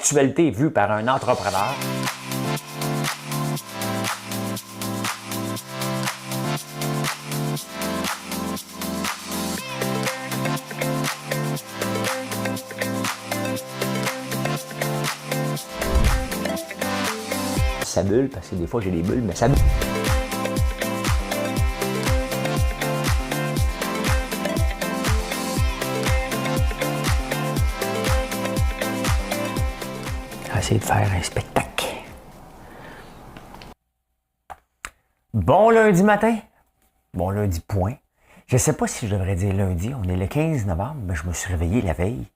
l'actualité vue par un entrepreneur. Ça bulle, parce que des fois j'ai des bulles, mais ça bulle. Essayer de faire un spectacle. Bon lundi matin. Bon lundi point. Je ne sais pas si je devrais dire lundi. On est le 15 novembre, mais je me suis réveillé la veille.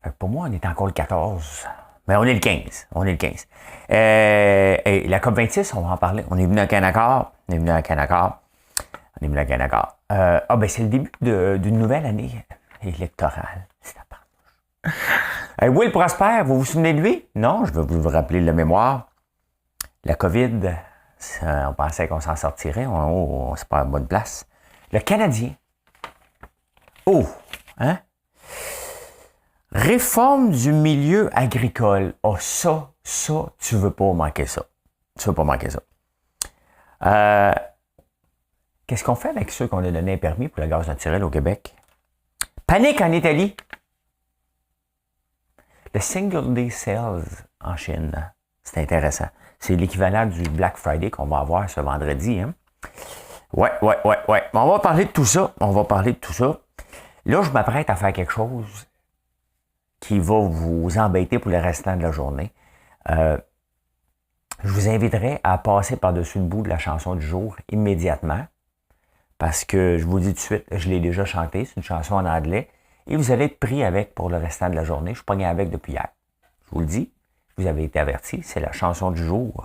Fait que pour moi, on est encore le 14. Mais on est le 15. On est le 15. Et la COP26, on va en parler. On est venu à Canaccord. On est venu à Canaccord. Ben c'est le début d'une nouvelle année électorale. Will Prosper, vous vous souvenez de lui? Non, je vais vous rappeler la mémoire. La COVID, on pensait qu'on s'en sortirait. C'est pas une bonne place. Le Canadien. Réforme du milieu agricole. Ça, tu veux pas manquer ça. Tu veux pas manquer ça. Qu'est-ce qu'on fait avec ceux qu'on a donné un permis pour le gaz naturel au Québec? Panique en Italie. Le Single Day Sales en Chine, c'est intéressant. C'est l'équivalent du Black Friday qu'on va avoir ce vendredi. Hein? Ouais. On va parler de tout ça. Là, je m'apprête à faire quelque chose qui va vous embêter pour le restant de la journée. Je vous inviterai à passer par-dessus le bout de la chanson du jour immédiatement. Parce que, je vous dis tout de suite, je l'ai déjà chanté. C'est une chanson en anglais. Et vous allez être pris avec pour le restant de la journée. Je suis pogné avec depuis hier. Je vous le dis, vous avez été avertis, c'est la chanson du jour.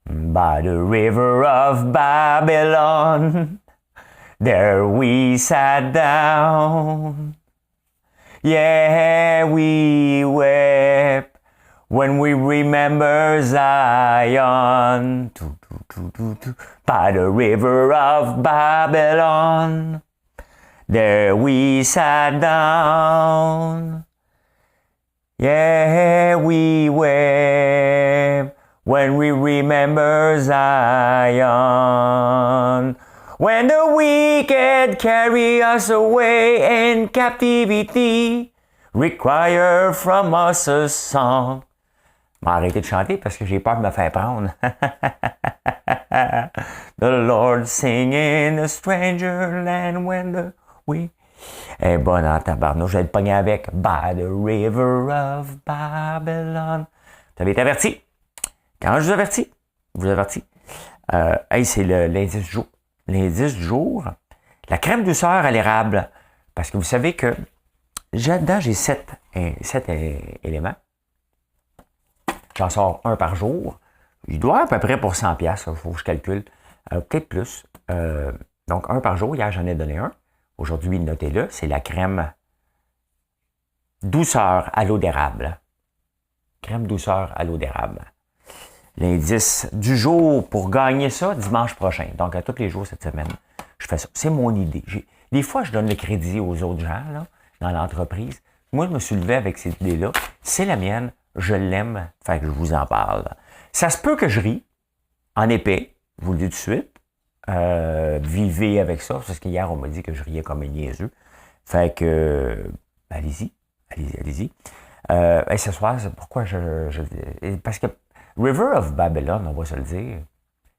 By the river of Babylon, there we sat down. Yeah, we wept. When we remember Zion, by the river of Babylon, there we sat down. Yeah, we wept when we remember Zion. When the wicked carry us away in captivity, require from us a song. Je vais arrêter de chanter parce que j'ai peur de me faire prendre. The Lord sing in a stranger land when the we... Eh bon, en tabarnouche, je vais être pogné avec By the river of Babylon. Vous avez été averti. Quand je vous avertis, c'est l'indice du jour. L'indice du jour, la crème douceur à l'érable. Parce que vous savez que là-dedans, j'ai 7 éléments. J'en sors un par jour. Il doit à peu près pour 100$, il faut que je calcule. Peut-être plus. Donc, un par jour. Hier, j'en ai donné un. Aujourd'hui, notez-le, c'est la crème douceur à l'eau d'érable. Crème douceur à l'eau d'érable. L'indice du jour pour gagner ça, dimanche prochain. Donc, à tous les jours cette semaine, je fais ça. C'est mon idée. Des fois, je donne le crédit aux autres gens là, dans l'entreprise. Moi, je me suis levé avec cette idée-là. C'est la mienne. Je l'aime, fait que je vous en parle. Ça se peut que je rie, en épais, je vous le dis tout de suite. Vivez avec ça, parce qu'hier, on m'a dit que je riais comme un niaiseux. Fait que, allez-y. Ce soir, c'est pourquoi parce que River of Babylon, on va se le dire,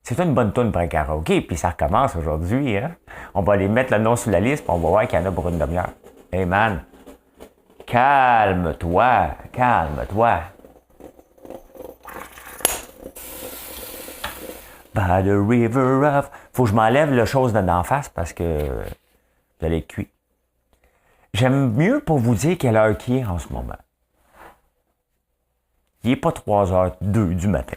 c'est une bonne toune pour un karaoké, puis ça recommence aujourd'hui. Hein? On va aller mettre le nom sur la liste, puis on va voir qu'il y en a pour une demi-heure. Hey man! Calme-toi. By the river of... Faut que je m'enlève la chose d'en face parce que vous allez être cuit. J'aime mieux pour vous dire quelle heure qui est en ce moment. Il n'est pas 3h02 du matin.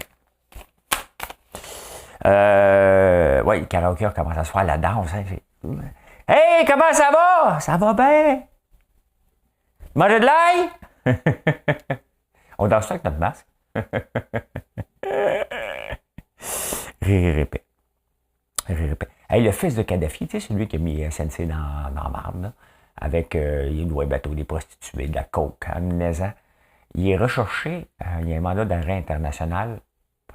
Le karaoké commence à se faire la danse. Hein? Hey, comment ça va? Ça va bien? Manger de l'ail? On danse ça avec notre masque. Rire et répète. Hey, le fils de Kadhafi, tu sais, celui qui a mis SNC dans la marde, là, avec il doit bateau, des prostituées, de la coke, amenez-en. Il est recherché, il y a un mandat d'arrêt international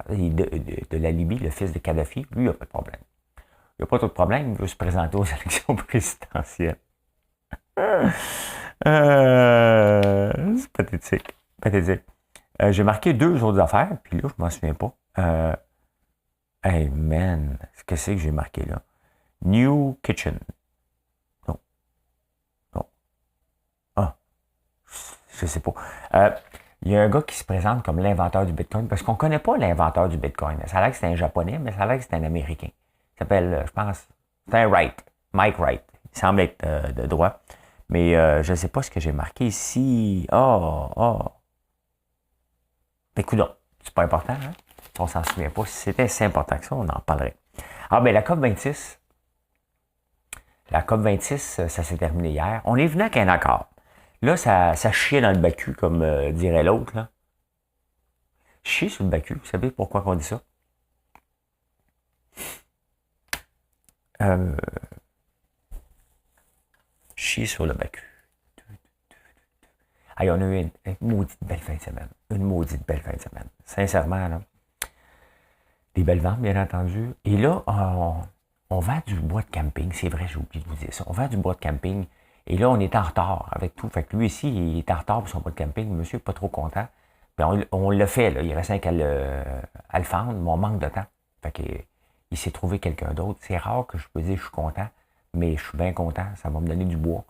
de la Libye, le fils de Kadhafi. Lui, il n'a pas de problème. Il n'a pas trop de problème, il veut se présenter aux élections présidentielles. C'est pathétique. Pathétique. J'ai marqué 2 autres affaires, puis là, je m'en souviens pas. Hey man, qu'est-ce que c'est que j'ai marqué là? New Kitchen. Non. Non. Ah, je sais pas. Il y a un gars qui se présente comme l'inventeur du Bitcoin, parce qu'on ne connaît pas l'inventeur du Bitcoin. Ça a l'air que c'est un Japonais, mais ça a l'air que c'est un Américain. Il s'appelle, je pense, c'est un Wright. Mike Wright. Il semble être de droit. Mais je ne sais pas ce que j'ai marqué ici. Mais écoute, c'est pas important, hein? On s'en souvient pas. Si c'était si important que ça, on en parlerait. Ah ben la COP26. La COP26, ça s'est terminé hier. On est venu avec un accord. Là, ça chiait dans le Bacu, comme dirait l'autre, là. Chier sur le Bacu, vous savez pourquoi on dit ça? Chier sur le Bacu. Hey, on a eu une maudite belle fin de semaine. Une maudite belle fin de semaine. Sincèrement, là. Des belles ventes, bien entendu. Et là, on vend du bois de camping. C'est vrai, j'ai oublié de vous dire ça. On vend du bois de camping. Et là, on est en retard avec tout. Fait que lui ici, il est en retard pour son bois de camping. Monsieur n'est pas trop content. Puis on l'a fait, là. Il reste qu'à le fendre, mais on manque de temps. Fait que il s'est trouvé quelqu'un d'autre. C'est rare que je peux dire que je suis content, mais je suis bien content. Ça va me donner du bois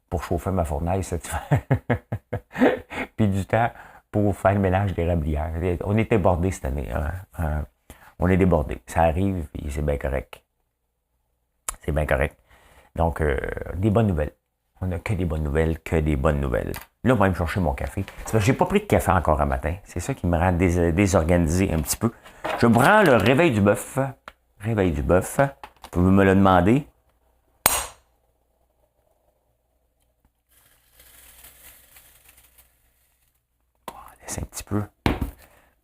pour chauffer ma fournaise cet hiver. Puis du temps pour faire le ménage des rablières. On est débordés cette année. On est débordés. Ça arrive et c'est bien correct. C'est bien correct. Donc, des bonnes nouvelles. On n'a que des bonnes nouvelles, que des bonnes nouvelles. Là, on va me chercher mon café. C'est parce que j'ai pas pris de café encore un matin. C'est ça qui me rend désorganisé un petit peu. Je prends le réveil du bœuf. Réveil du bœuf. Vous me le demandez. On laisse un petit peu.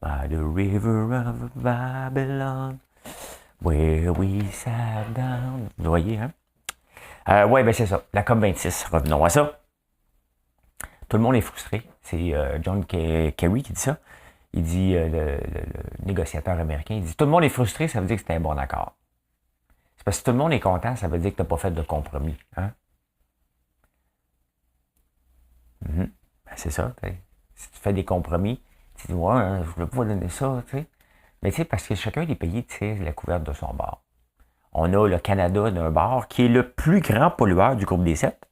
By the river of Babylon, where we sat down. Vous voyez, hein? Oui, ben c'est ça. La COP26, revenons à ça. Tout le monde est frustré. C'est John Kerry qui dit ça. Il dit, le négociateur américain, il dit, tout le monde est frustré, ça veut dire que c'était un bon accord. C'est parce que tout le monde est content, ça veut dire que tu n'as pas fait de compromis. Hein? Ben, c'est ça. Si tu fais des compromis, tu dis, ouais, hein, je ne veux pas donner ça, tu sais. Mais tu sais, parce que chacun des pays tire la couverte de son bord. On a le Canada d'un bord, qui est le plus grand pollueur du groupe des 7.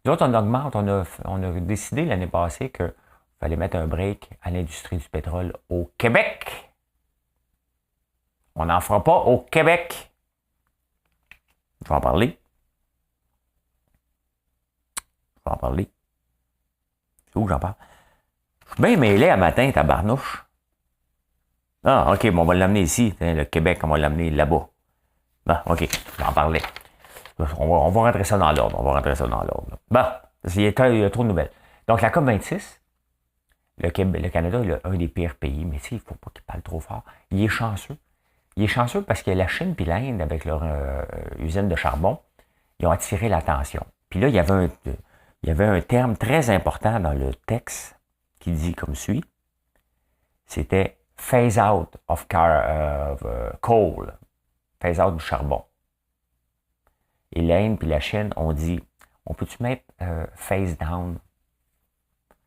Nous autres, on augmente, on a décidé l'année passée qu'il fallait mettre un break à l'industrie du pétrole au Québec. On n'en fera pas au Québec. Je vais en parler. C'est où j'en parle? Je suis bien mêlé à matin, tabarnouche. Ah, OK, bon, on va l'amener ici. Le Québec, on va l'amener là-bas. Bon, OK, j'en parlais. On va rentrer ça dans l'ordre. Bon, il y a trop de nouvelles. Donc, la COP26, le Canada est un des pires pays, mais il ne faut pas qu'il parle trop fort. Il est chanceux. Il est chanceux parce que la Chine et l'Inde, avec leur usine de charbon, ils ont attiré l'attention. Puis là, il y avait un terme très important dans le texte qui dit comme suit. C'était phase out of coal. Phase out du charbon. Et l'Inde et la Chine ont dit, on peut-tu mettre phase down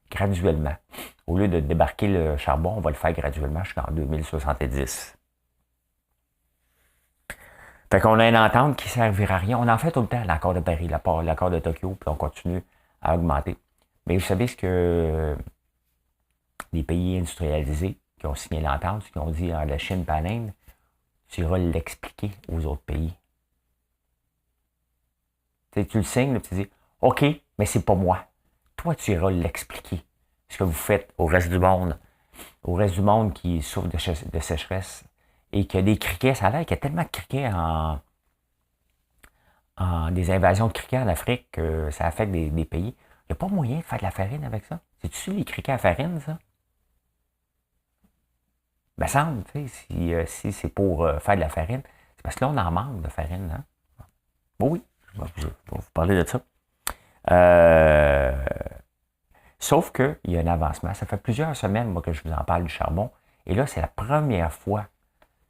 graduellement? Au lieu de débarquer le charbon, on va le faire graduellement jusqu'en 2070. Fait qu'on a une entente qui ne servira à rien. On en fait tout le temps l'accord de Paris, l'accord de Tokyo, puis on continue à augmenter. Mais vous savez ce que les pays industrialisés qui ont signé l'entente, qui ont dit à la Chine et à l'Inde, tu iras l'expliquer aux autres pays. Tu le signes, tu dis, OK, mais c'est pas moi. Toi, tu iras l'expliquer. Ce que vous faites au reste du monde. Au reste du monde qui souffre de sécheresse et qui a des criquets. Ça a l'air qu'il y a tellement de criquets en des invasions de criquets en Afrique que ça affecte des pays. Il n'y a pas moyen de faire de la farine avec ça. C'est-tu les criquets à farine, ça? Ben, semble, tu sais, si c'est pour faire de la farine, C'est parce que là, on en manque de farine, hein? Bon, oui, je vais vous parler de ça. Sauf qu'il y a un avancement. Ça fait plusieurs semaines, moi, que je vous en parle du charbon. Et là, c'est la première fois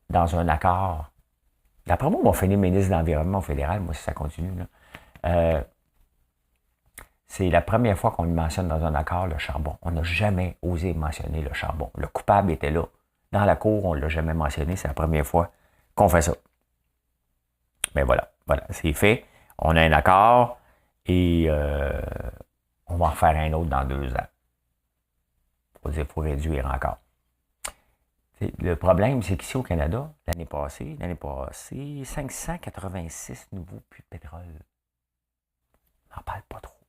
dans un accord. D'après moi, on va finir ministre de l'Environnement fédéral, moi, si ça continue. Là. C'est la première fois qu'on le mentionne dans un accord, le charbon. On n'a jamais osé mentionner le charbon. Le coupable était là. Dans la cour, on ne l'a jamais mentionné. C'est la première fois qu'on fait ça. Mais voilà, c'est fait. On a un accord et on va en faire un autre dans 2 ans. Il faut réduire encore. Le problème, c'est qu'ici au Canada, l'année passée, 586 nouveaux puits de pétrole. On n'en parle pas trop.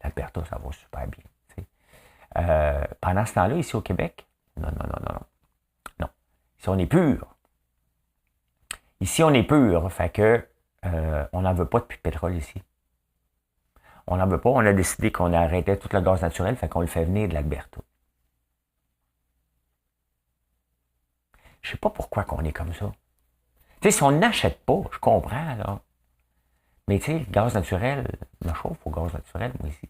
L'Alberta, ça va super bien. Pendant ce temps-là, ici au Québec, non. Ici, on est pur. Ici, on est pur. Fait que on n'en veut pas de puits de pétrole ici. On n'en veut pas. On a décidé qu'on arrêtait tout le gaz naturel, fait qu'on le fait venir de l'Alberta. Je ne sais pas pourquoi qu'on est comme ça. Tu sais, si on n'achète pas, je comprends, là. Mais tu sais, le gaz naturel, je me chauffe au gaz naturel, moi, ici.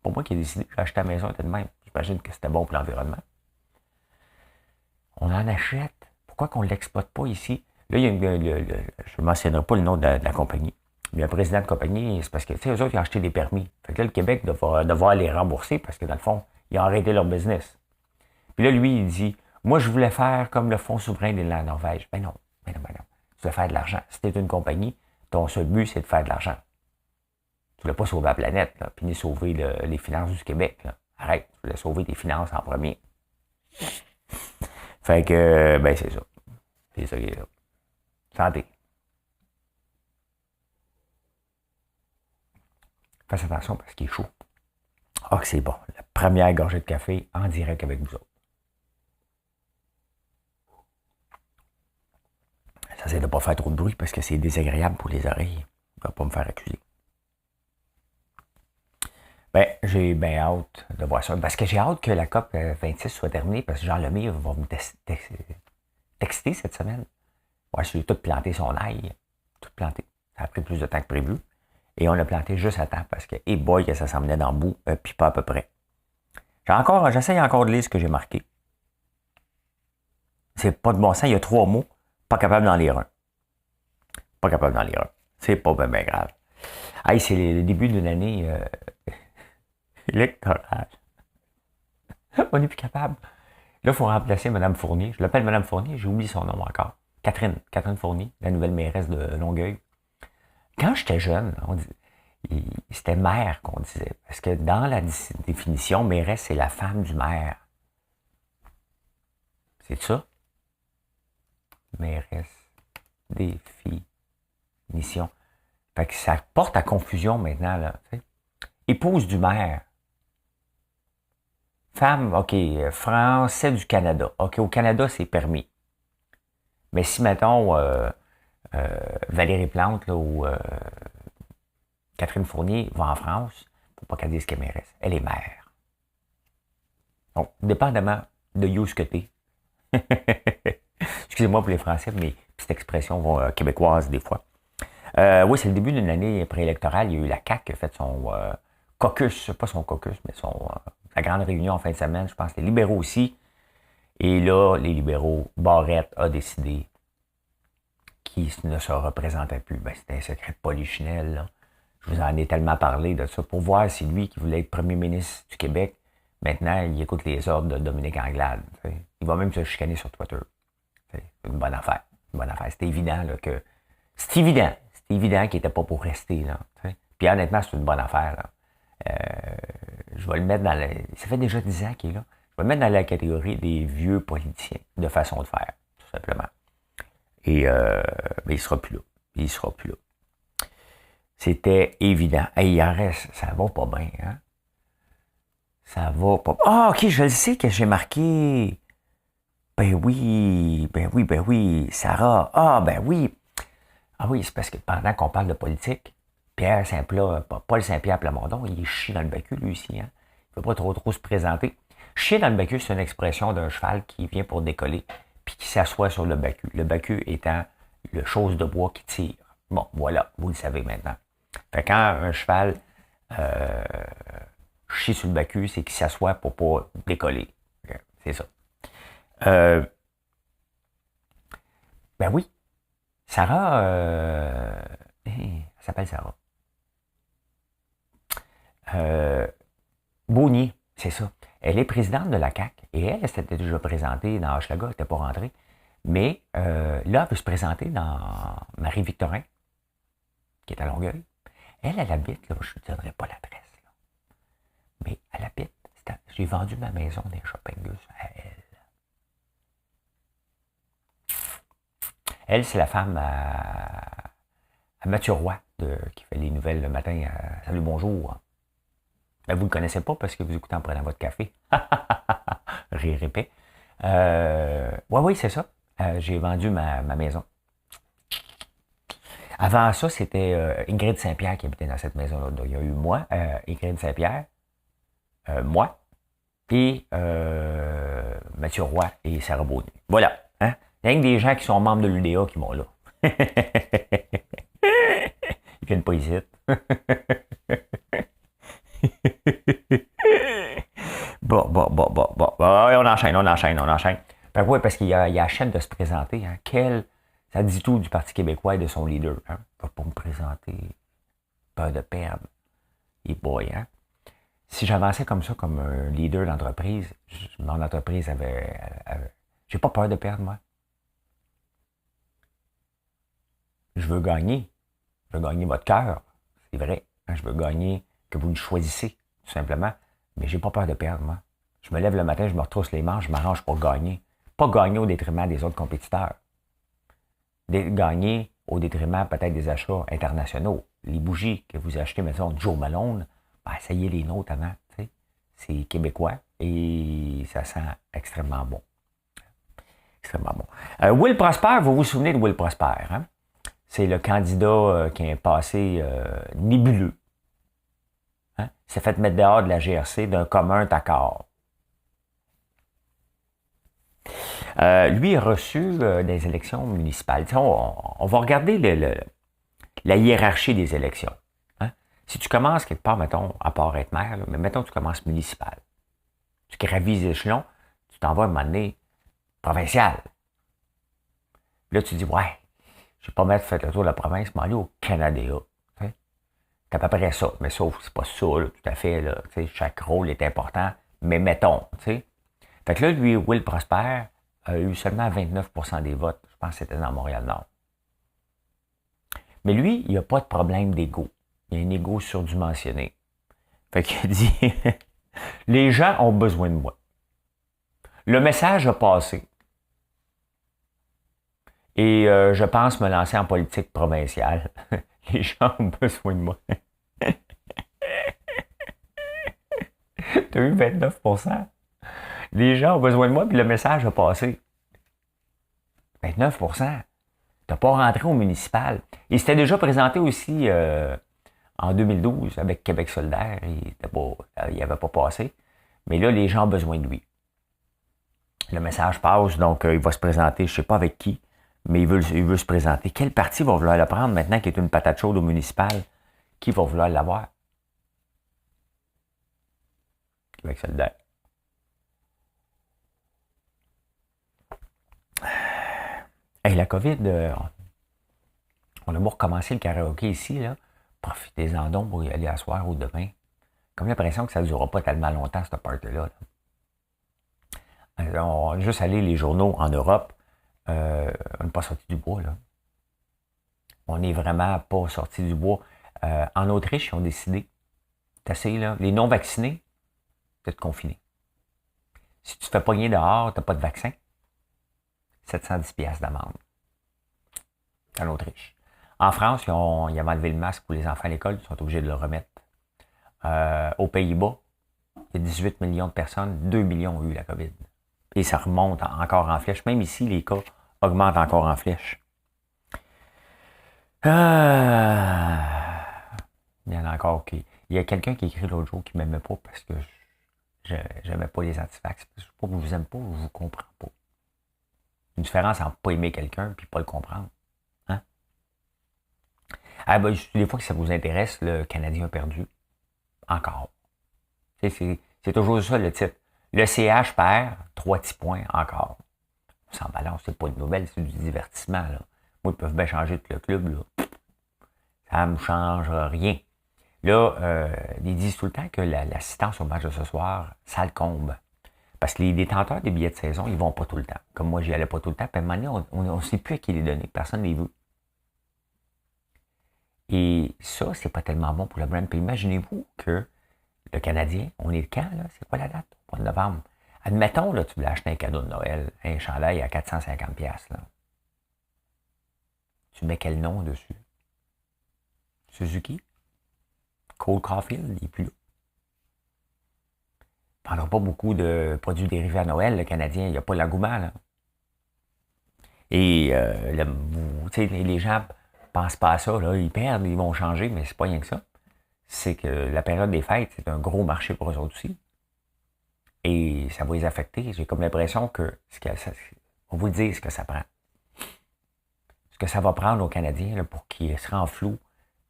Pour moi qui ai décidé d'acheter la maison, était de même. J'imagine que c'était bon pour l'environnement. On en achète. Pourquoi qu'on ne l'exploite pas ici? Là, il y a je ne mentionnerai pas le nom de la compagnie. Mais le président de compagnie, c'est parce que, tu sais, eux autres, ils ont acheté des permis. Fait que là, le Québec devoir les rembourser parce que, dans le fond, ils ont arrêté leur business. Puis là, lui, il dit, moi, je voulais faire comme le Fonds souverain de la Norvège. Ben non. Tu voulais faire de l'argent. Si tu es une compagnie, ton seul but, c'est de faire de l'argent. Tu ne voulais pas sauver la planète, là, puis ni sauver les finances du Québec. Là. Arrête, tu voulais sauver tes finances en premier. Fait que, ben c'est ça. C'est ça qui est là. Santé. Faites attention parce qu'il est chaud. Ah, que c'est bon. La première gorgée de café en direct avec vous autres. J'essaie de ne pas faire trop de bruit parce que c'est désagréable pour les oreilles. Je ne vais pas me faire accuser. Ben, j'ai bien hâte de voir ça. Parce que j'ai hâte que la COP 26 soit terminée parce que Jean Lemire va me texter cette semaine. Ouais, j'ai tout planté son ail. Tout planté. Ça a pris plus de temps que prévu. Et on l'a planté juste à temps parce que, hey boy, que ça s'en venait dans le bout, puis pas à peu près. J'essaye encore de lire ce que j'ai marqué. C'est pas de bon sens. Il y a 3 mots. Pas capable d'en lire un. Pas capable d'en lire un. C'est pas bien grave. Hey, c'est le début d'une année électorale. On n'est plus capable. Là, il faut remplacer Mme Fournier. Je l'appelle Mme Fournier, j'ai oublié son nom encore. Catherine Fournier, la nouvelle mairesse de Longueuil. Quand j'étais jeune, c'était maire qu'on disait. Parce que dans la définition, mairesse, c'est la femme du maire. C'est ça? Mairesse. Définition. Fait que ça porte à confusion maintenant, là. T'sais. Épouse du maire. Femme, OK, Français du Canada. OK, au Canada, c'est permis. Mais si, mettons, Valérie Plante là, ou Catherine Fournier va en France, il ne faut pas qu'elle dise qu'elle est mairesse. Elle est mère. Donc, dépendamment de où ce que t'es. Excusez-moi pour les Français, mais petites expressions québécoises des fois. Oui, c'est le début d'une année préélectorale. Il y a eu la CAQ qui a fait son caucus, pas son caucus, mais sa grande réunion en fin de semaine. Je pense les libéraux aussi. Et là, les libéraux, Barrette a décidé qu'il ne se représentait plus. Ben, c'était un secret de polichinelle, là. Je vous en ai tellement parlé de ça pour voir si lui, qui voulait être premier ministre du Québec, maintenant, il écoute les ordres de Dominique Anglade. T'sais. Il va même se chicaner sur Twitter. C'est une bonne affaire. C'était évident là, que... C'est évident qu'il n'était pas pour rester. Là, puis honnêtement, c'est une bonne affaire. Là. Je vais le mettre dans Ça fait déjà 10 ans qu'il est là. Je vais le mettre dans la catégorie des vieux politiciens de façon de faire, tout simplement. Et mais il sera plus là. C'était évident. Hey, il en reste, ça va pas bien, hein? Ça va pas... Ah, OK, je le sais que j'ai marqué. Ben oui, Sarah. Ah, ben oui. Ah oui, c'est parce que pendant qu'on parle de politique, Paul Saint-Pierre Plamondon, il chie dans le bacu, lui aussi, hein? Il ne veut pas trop se présenter. Chier dans le bacu, c'est une expression d'un cheval qui vient pour décoller, puis qui s'assoit sur le bacu. Le bacu étant le chose de bois qui tire. Bon, voilà, vous le savez maintenant. Fait quand un cheval chie sur le bacu, c'est qu'il s'assoit pour pas décoller. Okay, c'est ça. Ben oui, Sarah, elle s'appelle Sarah. Beaunier, c'est ça. Elle est présidente de la CAQ et elle s'était déjà présentée dans Hochelaga, elle n'était pas rentrée. Mais là, elle veut se présenter dans Marie-Victorin, qui est à Longueuil. Elle habite, là, je ne donnerai pas l'adresse, là. Mais elle habite, j'ai vendu ma maison des Shopping à elle. Elle, c'est la femme à Mathieu Roy, qui fait les nouvelles le matin à Salut Bonjour. Ben, vous ne le connaissez pas parce que vous écoutez en prenant votre café. Rire épais. Oui, c'est ça. J'ai vendu ma maison. Avant ça, c'était Ingrid Saint-Pierre qui habitait dans cette maison-là. Donc, il y a eu moi, Ingrid Saint-Pierre, moi, et Mathieu Roy et Sarah Beaunier. Voilà. Hein? Il y a que des gens qui sont membres de l'UDA qui vont là. Ils viennent pas ici. Bon. On enchaîne. Ben oui, parce qu'il y a la chaîne de se présenter. Hein. Ça dit tout du Parti québécois et de son leader. Hein. Il ne va pas me présenter. Peur de perdre. Et boy, hein. Si j'avançais comme ça, comme un leader d'entreprise, mon entreprise avait j'ai pas peur de perdre, moi. Je veux gagner. Je veux gagner votre cœur. C'est vrai. Hein. Je veux gagner que vous le choisissez, tout simplement. Mais j'ai pas peur de perdre, moi. Je me lève le matin, je me retrousse les manches, je m'arrange pour gagner. Pas gagner au détriment des autres compétiteurs. Gagner au détriment peut-être des achats internationaux. Les bougies que vous achetez, mettons, Joe Malone, ben, ça y est les nôtres avant. T'sais. C'est québécois et ça sent extrêmement bon. Extrêmement bon. Will Prosper, vous vous souvenez de Will Prosper, hein? C'est le candidat qui a un passé nébuleux. Hein? Il s'est fait mettre dehors de la GRC d'un commun accord. Lui a reçu des élections municipales. On va regarder la hiérarchie des élections. Hein? Si tu commences quelque part, mettons, à part être maire, là, mais mettons que tu commences municipal. Tu gravis les échelons, tu t'en vas à un moment donné provincial. Là, tu dis, ouais, je vais pas mettre fait le tour de la province, mais aller au Canada. C'est à peu près ça. Mais sauf, c'est pas ça, là, tout à fait. Là, chaque rôle est important, mais mettons. T'sais. Fait que là, lui, Will Prosper a eu seulement 29% des votes. Je pense que c'était dans Montréal-Nord. Mais lui, il n'a pas de problème d'ego. Il a un ego surdimensionné. Fait qu'il dit, les gens ont besoin de moi. Le message a passé. Et je pense me lancer en politique provinciale. Les gens ont besoin de moi. T'as eu 29%. Les gens ont besoin de moi, puis le message a passé. 29%. T'as pas rentré au municipal. Il s'était déjà présenté aussi en 2012 avec Québec solidaire. Il n'avait pas passé. Mais là, les gens ont besoin de lui. Le message passe, donc il va se présenter, je ne sais pas avec qui, mais il veut se présenter. Quel parti va vouloir le prendre maintenant qu'il est une patate chaude au municipal? Qui va vouloir l'avoir? Québec solidaire. Hey, la COVID, on a beau recommencer le karaoké ici, là. Profitez-en donc pour y aller à soir ou demain. Comme l'impression que ça ne durera pas tellement longtemps, cette party-là. On a juste allé les journaux en Europe. On n'est pas sorti du bois, là. On n'est vraiment pas sorti du bois. En Autriche, ils ont décidé, t'essayes, là, les non-vaccinés, d'être confinés. Si tu te fais pogner dehors, tu n'as pas de vaccin, 710$ d'amende. En Autriche. En France, ils avaient enlevé le masque pour les enfants à l'école, ils sont obligés de le remettre. Aux Pays-Bas, il y a 18 millions de personnes, 2 millions ont eu la COVID. Et ça remonte encore en flèche. Même ici, les cas augmentent encore en flèche. Il y en a encore qui... Il y a quelqu'un qui a écrit l'autre jour qui ne m'aimait pas parce que j'aimais pas les antivax. Je ne sais pas que je vous aime pas, je vous comprends pas. Une différence entre pas aimer quelqu'un et pas le comprendre. Hein? Ah, ben, des fois que ça vous intéresse, le Canadien a perdu. Encore. C'est toujours ça le titre. Le CH perd, 3 petits points encore. On s'en balance, c'est pas une nouvelle, c'est du divertissement. Là. Moi, ils peuvent bien changer tout le club. Là. Ça ne me change rien. Là, ils disent tout le temps que l'assistance au match de ce soir, ça le comble. Parce que les détenteurs des billets de saison, ils vont pas tout le temps. Comme moi, j'y allais pas tout le temps. Puis à un moment donné, on ne sait plus à qui les donner. Personne ne les veut. Et ça, c'est pas tellement bon pour le brand. Puis imaginez-vous que le Canadien, on est le quand, là? C'est quoi la date? Au mois de novembre. Admettons, là, tu voulais acheter un cadeau de Noël, un chandail à 450$, là. Tu mets quel nom dessus? Suzuki? Cole Caulfield, il n'est plus là. Il ne prendra pas beaucoup de produits dérivés à Noël, le Canadien. Il n'y a pas l'engouement, là. Et les gens ne pensent pas à ça, là. Ils perdent, ils vont changer, mais c'est pas rien que ça. C'est que la période des fêtes, c'est un gros marché pour eux autres aussi. Et ça va les affecter. J'ai comme l'impression que, on vous dit ce que ça prend. Ce que ça va prendre aux Canadiens là, pour qu'ils se rendent flou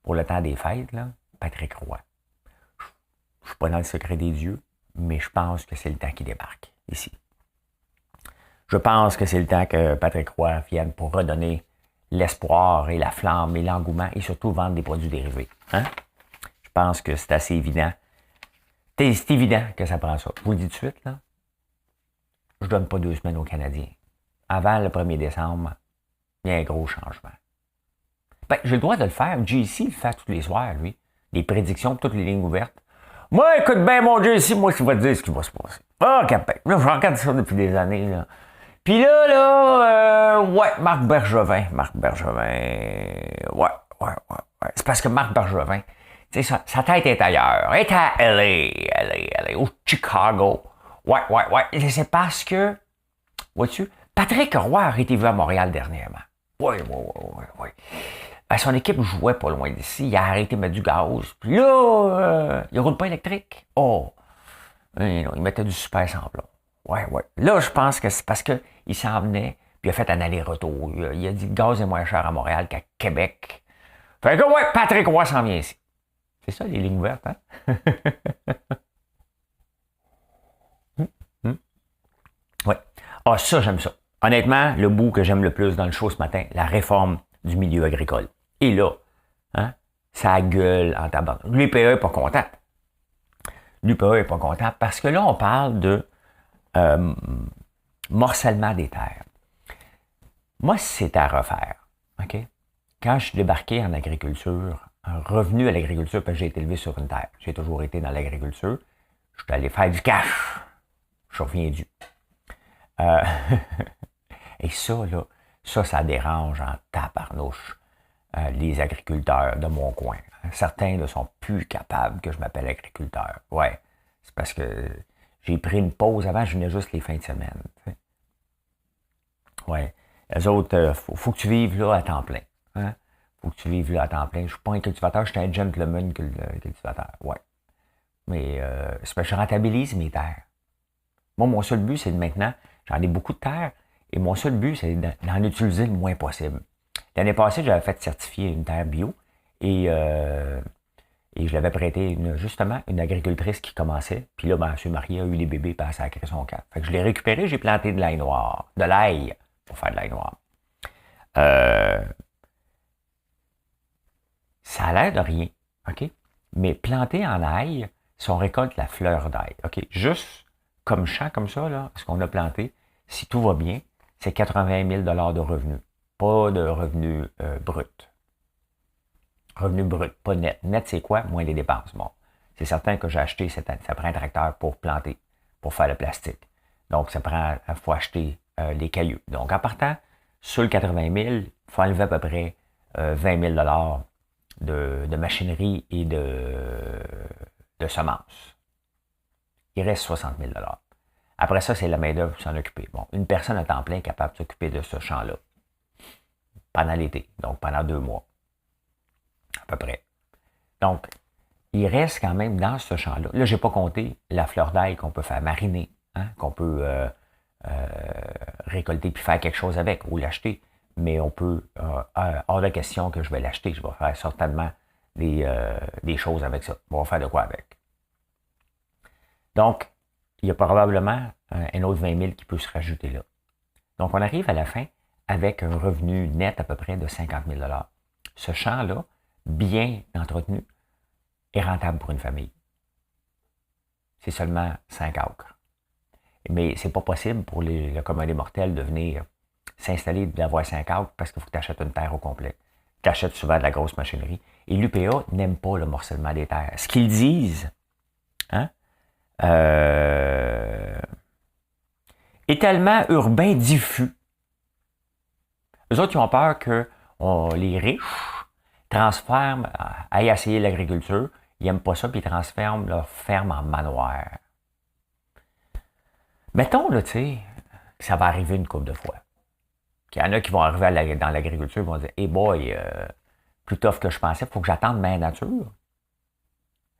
pour le temps des fêtes, là, Patrick Roy. Je ne suis pas dans le secret des dieux, mais je pense que c'est le temps qu'il débarque ici. Je pense que c'est le temps que Patrick Roy vienne pour redonner l'espoir et la flamme et l'engouement et surtout vendre des produits dérivés. Hein? Je pense que c'est assez évident. C'est évident que ça prend ça. Je vous le dis tout de suite, là. Je ne donne pas 2 semaines aux Canadiens. Avant le 1er décembre, il y a un gros changement. Ben, j'ai le droit de le faire. JC le fait tous les soirs, lui. Les prédictions, toutes les lignes ouvertes. Moi, écoute bien, mon JC, moi, je vais te dire ce qui va se passer. Ah, capé. Là, je regarde ça depuis des années, là. Puis là, ouais, Marc Bergevin. Ouais. C'est parce que Marc Bergevin, tu sais, sa tête est ailleurs. Elle est à LA, au Chicago. Ouais. C'est parce que, vois-tu, Patrick Roy a été vu à Montréal dernièrement. Ouais. Ben, son équipe jouait pas loin d'ici. Il a arrêté de mettre du gaz. Puis là, il roule pas électrique. Oh! Non, il mettait du super semblant. Ouais. Là, je pense que c'est parce qu'il s'en venait, puis il a fait un aller-retour. Il a dit que le gaz est moins cher à Montréal qu'à Québec. Fait que, ouais, Patrick Roy s'en vient ici. C'est ça, les lignes ouvertes, hein? Ouais. Ah, ça, j'aime ça. Honnêtement, le bout que j'aime le plus dans le show ce matin, la réforme du milieu agricole. Et là, hein, ça gueule en tabac. L'UPA n'est pas content. L'UPA n'est pas content parce que là, on parle de morcellement des terres. Moi, c'est à refaire. OK? Quand je suis débarqué en agriculture, un revenu à l'agriculture, parce que j'ai été élevé sur une terre. J'ai toujours été dans l'agriculture. Je suis allé faire du cash. Je reviens dû. Et ça, là, ça dérange en tabarnouche les agriculteurs de mon coin. Certains ne sont plus capables que je m'appelle agriculteur. Ouais, c'est parce que j'ai pris une pause. Avant, je venais juste les fins de semaine. T'sais. Ouais. Les autres, faut que tu vives là à temps plein. Hein? Faut que tu vives là à temps plein. Je ne suis pas un cultivateur, je suis un gentleman cultivateur. Ouais. Mais c'est parce que je rentabilise mes terres. Moi, mon seul but, c'est de maintenant, j'en ai beaucoup de terres, et mon seul but, c'est d'en utiliser le moins possible. L'année passée, j'avais fait certifier une terre bio, et je l'avais prêté justement une agricultrice qui commençait, puis là, M. Marié a eu des bébés, puis elle a sacré son camp. Fait que je l'ai récupéré, j'ai planté de l'ail noir, de l'ail, pour faire de l'ail noir. Ça a l'air de rien, OK? Mais planter en ail, si on récolte la fleur d'ail, OK? Juste comme champ comme ça, là, ce qu'on a planté, si tout va bien, c'est 80 000 $ de revenus. Pas de revenus bruts. Revenus bruts, pas net. Net, c'est quoi? Moins les dépenses. Bon, c'est certain que j'ai acheté, ça prend un tracteur pour planter, pour faire le plastique. Donc, il faut acheter les cailloux. Donc, en partant, sur le 80 000, il faut enlever à peu près 20 000 $ de machinerie et de semences. Il reste 60 000 $. Après ça, c'est la main-d'œuvre pour s'en occuper. Bon, une personne à temps plein est capable de s'occuper de ce champ-là pendant l'été, donc pendant 2 mois, à peu près. Donc, il reste quand même dans ce champ-là. Là, je n'ai pas compté la fleur d'ail qu'on peut faire mariner, hein, qu'on peut récolter puis faire quelque chose avec ou l'acheter. mais on peut, hors de question que je vais l'acheter. Je vais faire certainement des choses avec ça. On va faire de quoi avec. Donc, il y a probablement un autre 20 000 qui peut se rajouter là. Donc, on arrive à la fin avec un revenu net à peu près de 50 000 $. Ce champ-là, bien entretenu, est rentable pour une famille. C'est seulement 5 acres. Mais c'est pas possible pour le commun des mortels de venir s'installer, d'avoir 5 acres parce qu'il faut que tu achètes une terre au complet. Tu achètes souvent de la grosse machinerie. Et l'UPA n'aime pas le morcellement des terres. Ce qu'ils disent, hein, est tellement urbain diffus. Eux autres, ils ont peur que les riches transforment, aillent essayer l'agriculture, ils n'aiment pas ça, puis ils transforment leur ferme en manoir. Mettons, là, tu sais, que ça va arriver une couple de fois. Qu'il y en a qui vont arriver dans l'agriculture et vont dire « Hey boy, plus tough que je pensais, il faut que j'attende ma nature.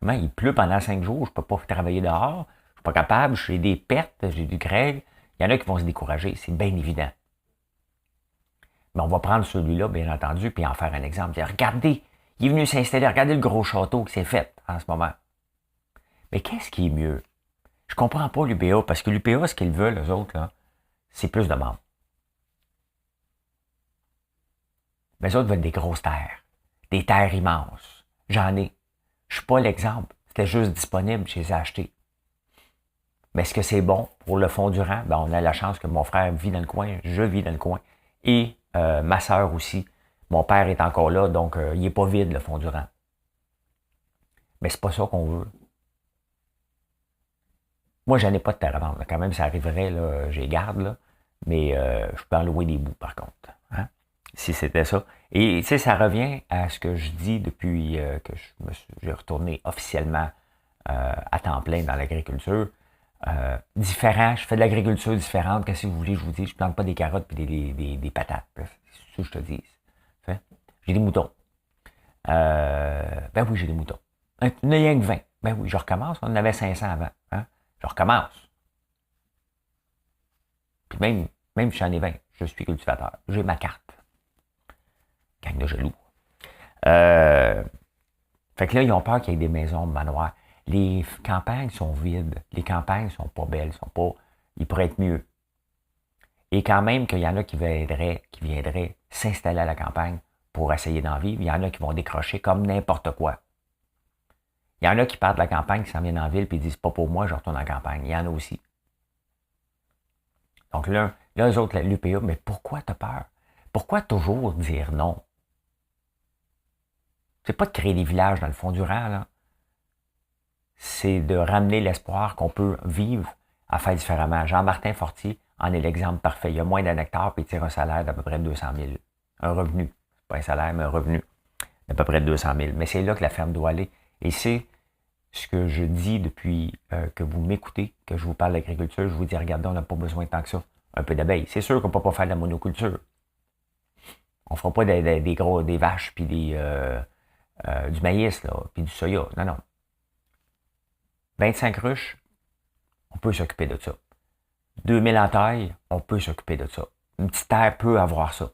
Il pleut pendant 5 jours, je ne peux pas travailler dehors, je ne suis pas capable, j'ai des pertes, j'ai du grève. » Il y en a qui vont se décourager, c'est bien évident. Mais on va prendre celui-là, bien entendu, puis en faire un exemple. Dire, regardez, il est venu s'installer, regardez le gros château qui s'est fait en ce moment. Mais qu'est-ce qui est mieux? Je comprends pas l'UPA, parce que l'UPA, ce qu'ils veulent, eux autres, là, c'est plus de membres. Mais eux autres veulent des grosses terres, des terres immenses. J'en ai. Je suis pas l'exemple. C'était juste disponible, je les ai achetés. Mais est-ce que c'est bon pour le fond du rang? Ben, on a la chance que mon frère vit dans le coin, je vis dans le coin, et ma sœur aussi. Mon père est encore là, donc il n'est pas vide, le fond du rang. Mais c'est pas ça qu'on veut. Moi, j'en ai pas de terre à vendre. Quand même, ça arriverait, là, j'ai garde, là, mais je peux en louer des bouts, par contre. Hein? Si c'était ça. Et tu sais, ça revient à ce que je dis depuis que j'ai retourné officiellement à temps plein dans l'agriculture. Différent, je fais de l'agriculture différente. Qu'est-ce que vous voulez, je vous dis, je plante pas des carottes et des patates. C'est ce que je te dis. J'ai des moutons. Ben oui, j'ai des moutons. Il n'y a rien que 20. Ben oui, je recommence. On en avait 500 avant. Hein? Je recommence. Puis même si j'en ai 20, je suis cultivateur. J'ai ma carte. Gang de jaloux. Fait que là, ils ont peur qu'il y ait des maisons manoirs. Les campagnes sont vides. Les campagnes sont pas belles. Ils pourraient être mieux. Et quand même qu'il y en a qui viendraient s'installer à la campagne pour essayer d'en vivre. Il y en a qui vont décrocher comme n'importe quoi. Il y en a qui partent de la campagne, qui s'en viennent en ville, puis ils disent, pas pour moi, je retourne en campagne. Il y en a aussi. Donc là eux autres, l'UPA, mais pourquoi t'as peur? Pourquoi toujours dire non? C'est pas de créer des villages dans le fond du rang, là. C'est de ramener l'espoir qu'on peut vivre à faire différemment. Jean-Martin Fortier en est l'exemple parfait. Il a moins d'un hectare, puis il tire un salaire d'à peu près 200 000. Un revenu. Pas un salaire, mais un revenu d'à peu près 200 000. Mais c'est là que la ferme doit aller. Et c'est ce que je dis depuis que vous m'écoutez, que je vous parle d'agriculture. Je vous dis, regardez, on n'a pas besoin de tant que ça. Un peu d'abeilles. C'est sûr qu'on ne peut pas faire de la monoculture. On ne fera pas des vaches, puis du maïs, là, puis du soya. Non, non. 25 ruches, on peut s'occuper de ça. 2000 en taille, on peut s'occuper de ça. Une petite terre peut avoir ça.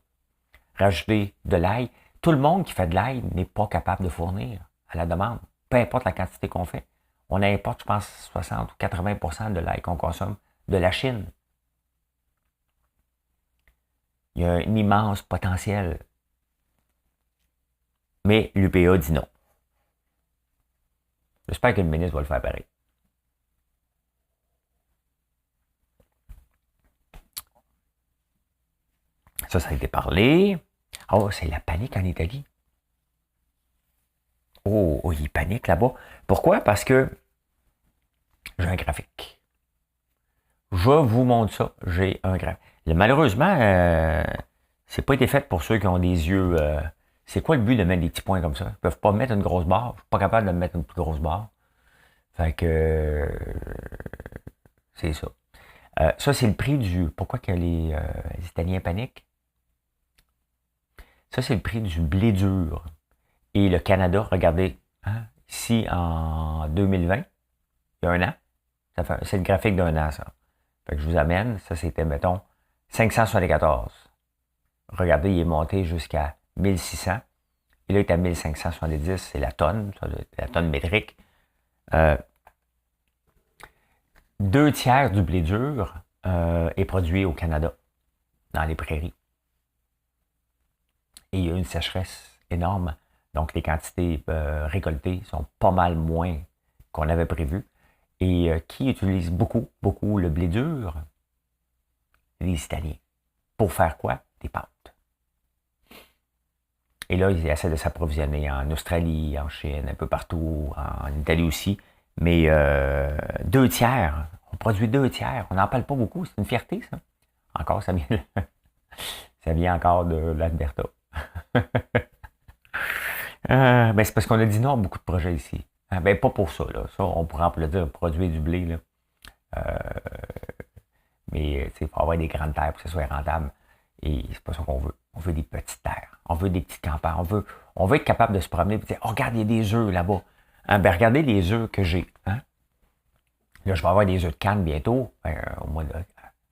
Rajouter de l'ail. Tout le monde qui fait de l'ail n'est pas capable de fournir à la demande. Peu importe la quantité qu'on fait. On importe, je pense, 60 ou 80% de l'ail qu'on consomme de la Chine. Il y a un immense potentiel. Mais l'UPA dit non. J'espère que le ministre va le faire pareil. Ça a été parlé. Oh, c'est la panique en Italie. Oh, il panique là-bas. Pourquoi? Parce que j'ai un graphique. Je vous montre ça. J'ai un graphique. Malheureusement, c'est pas été fait pour ceux qui ont des yeux... c'est quoi le but de mettre des petits points comme ça? Ils peuvent pas mettre une grosse barre. Je suis pas capable de mettre une plus grosse barre. Fait que... c'est ça. Ça, c'est le prix du... Pourquoi que les Italiens paniquent? Ça, c'est le prix du blé dur. Et le Canada, regardez, hein, ici en 2020, il y a un an, c'est le graphique d'un an, ça. Fait que je vous amène, ça c'était, mettons, 574. regardez, il est monté jusqu'à 1600. Et là, il est à 1570, c'est la tonne, la tonne métrique. 2/3 du blé dur est produit au Canada, dans les prairies. Et il y a une sécheresse énorme. Donc, les quantités récoltées sont pas mal moins qu'on avait prévu. Et qui utilise beaucoup, beaucoup le blé dur? Les Italiens. Pour faire quoi? Des pâtes. Et là, ils essaient de s'approvisionner en Australie, en Chine, un peu partout, en Italie aussi. Mais 2/3, on produit 2/3. On n'en parle pas beaucoup, c'est une fierté, ça. Encore, ça vient encore de l'Alberta. Ben c'est parce qu'on a dit non à beaucoup de projets ici. Ben pas pour ça, là. Ça, on pourrait applaudir produire du blé, là. Mais il faut avoir des grandes terres pour que ce soit rentable. Et c'est pas ça qu'on veut. On veut des petites terres. On veut des petites campagnes. On veut être capable de se promener et dire, oh, regarde, il y a des œufs là-bas. Hein, ben regardez les œufs que j'ai. Hein? Là, je vais avoir des œufs de canne bientôt. Au mois de...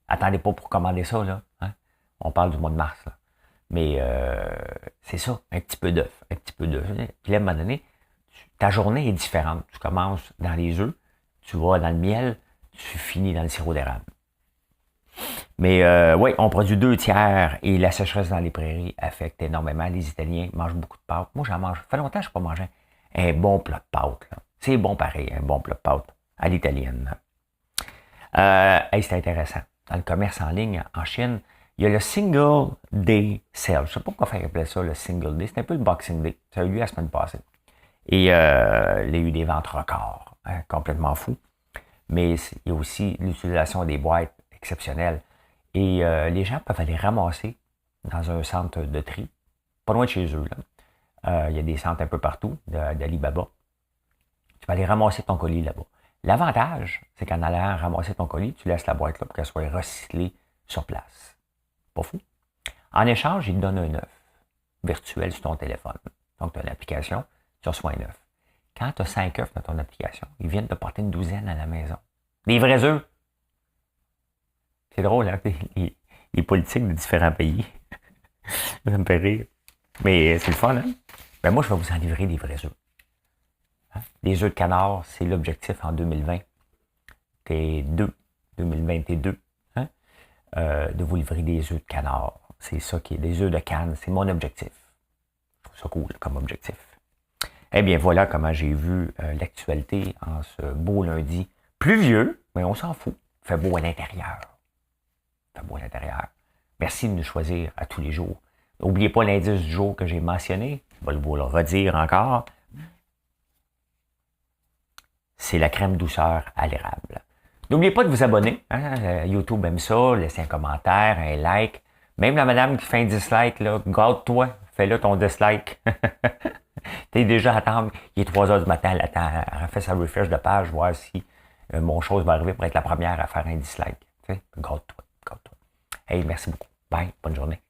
Attendez pas pour commander ça, là. Hein? On parle du mois de mars, là. Mais c'est ça, un petit peu d'œuf, un petit peu d'œuf. Puis là, à un moment donné, ta journée est différente. Tu commences dans les œufs, tu vas dans le miel, tu finis dans le sirop d'érable. Mais oui, on produit 2/3 et la sécheresse dans les prairies affecte énormément. Les Italiens mangent beaucoup de pâtes. Moi, j'en mange. Ça fait longtemps que je n'ai pas mangé un bon plat de pâtes. C'est bon pareil, un bon plat de pâtes à l'italienne. Hey, c'est intéressant. Dans le commerce en ligne en Chine, il y a le Single Day Sale. Je ne sais pas pourquoi faire appeler ça le Single Day. C'est un peu le Boxing Day. Ça a eu lieu la semaine passée. Et il y a eu des ventes records. Hein, complètement fou. Mais il y a aussi l'utilisation des boîtes exceptionnelles. Et les gens peuvent aller ramasser dans un centre de tri, pas loin de chez eux. Là. Il y a des centres un peu partout d'Alibaba. Tu vas aller ramasser ton colis là-bas. L'avantage, c'est qu'en allant ramasser ton colis, tu laisses la boîte là pour qu'elle soit recyclée sur place. Pas fou. En échange, ils te donnent un œuf virtuel sur ton téléphone. Donc, tu as l'application, tu reçois un œuf. Quand tu as 5 œufs dans ton application, ils viennent te porter une douzaine à la maison. Des vrais œufs. C'est drôle, hein? Les politiques de différents pays. Ça me fait rire. Mais c'est le fun, hein? Ben moi, je vais vous en livrer des vrais œufs. Hein? Les œufs de canard, c'est l'objectif en 2020. C'est 2022. Hein? De vous livrer des œufs de canard. C'est ça qui est des œufs de canne. C'est mon objectif. Je trouve ça cool comme objectif. Eh bien, voilà comment j'ai vu l'actualité en ce beau lundi. Pluvieux, mais on s'en fout. Il fait beau à l'intérieur. Beau à l'intérieur. Merci de nous choisir à tous les jours. N'oubliez pas l'indice du jour que j'ai mentionné. Je vais vous le redire encore. C'est la crème douceur à l'érable. N'oubliez pas de vous abonner. Hein? YouTube aime ça. Laissez un commentaire, un like. Même la madame qui fait un dislike, là, garde-toi. Fais-le ton dislike. T'es déjà à attendre. Il est 3 heures du matin. Elle attend. Elle fait sa refresh de page, voir si mon chose va arriver pour être la première à faire un dislike. Garde-toi. Hey, merci beaucoup. Bye. Bonne journée.